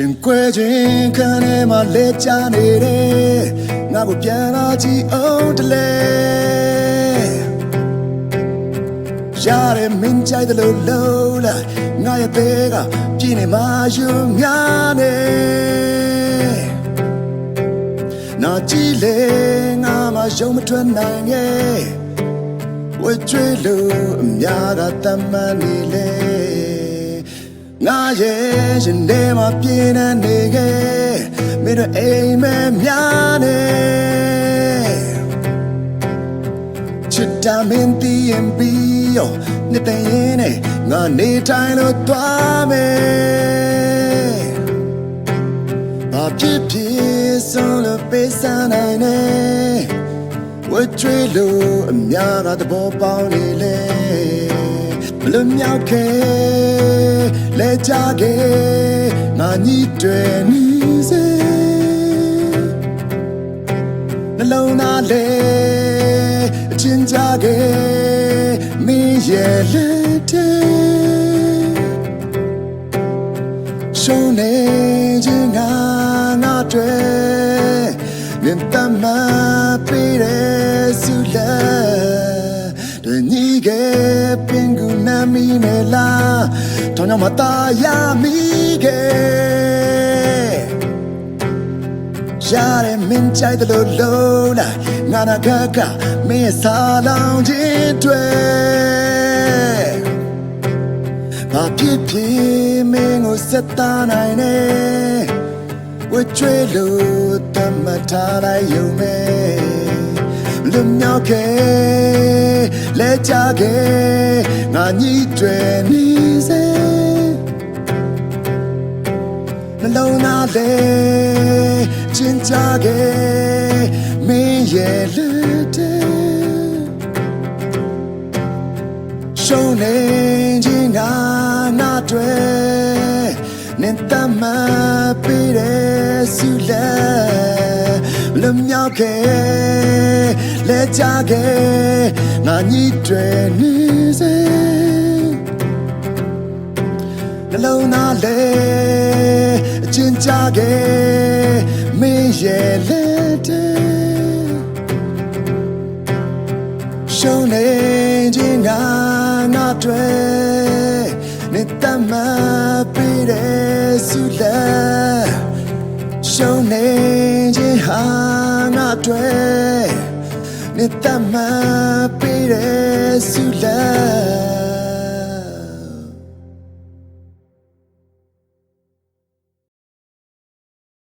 ရင်ခွဲခြင်းခံနေမှလဲချနေတယ်ငါကိုပြန်လာကြည့်အောင်တလဲရတဲ့မင်းကြိုက်တယ်လို့လို့လားငါရဲ့ဘေးကပြင်းနေမှယူများနေနာကြည့်လေငါမှရုံမထွက်နိုင်ရဲ့ဝဲကျွေးလို့အများကတမ်းမှန်နေလေငါရဲ့ရင်ထဲမှာပြင်းနေခဲ့မင်းတို့အိမ်မဲများနေချစ်တာမင်းတီးရင်ပြီးရောနှစ်တိုင်ရင်နဲ့ငါနေထိုင်လို့သွားမယ်ဘာဖြစ်ဖြစ်ဆုံးလို့ပေးစမ်းနိုင်နေဝဲကျွေးလို့အများကသဘောပေါက်နေလေမလွတ်မြောက်ခဲ့လဲကြခဲ့ငါညီတွေနီးစေနှလုံးသားလေအချင်းကြခဲ့မင်းရဲ့လက်ထဲရှုံးနေခြင်းငါတွေမြင်တမပေးတဲ့ဆုလက်တွေညီခဲ့ပင်ကူနာမီမဲလာထောင်းမတာရမိခဲ့ရတဲ့မင်းကြိုက်တယ်လို့လို့လားငါနာကမင်းစားလောင်ခြင်းတွေဘာဖြစ်ဖြစ်မင်းကိုစက်သားနိုင်နေဝဲကျွေးလို့တမထားလိုက်ရုံနဲ့လွတ်မြောက်ခဲ့လဲကြခဲ့ငါညီတွေနီးစေနှလုံးသားလေချင်းကြခဲ့မင်းရဲ့လက်ထဲရှုံးနေခြင်းငါတွေနဲ့တမပေးတဲ့ဆုလက်လွတ်မြောက်ခဲ့လဲကြခဲ့ငါညီတွေနေစေနှလုံးသားလေအချင်းကြခဲ့မင်းရဲ့လက်ထဲရှုံးနေခြင်းငါတွေနဲ့တမပေးတဲ့ဆုလက်ရှုံးနေခြင်းဟာငါတွေနဲ့တမပေးတဲ့ဆုလက်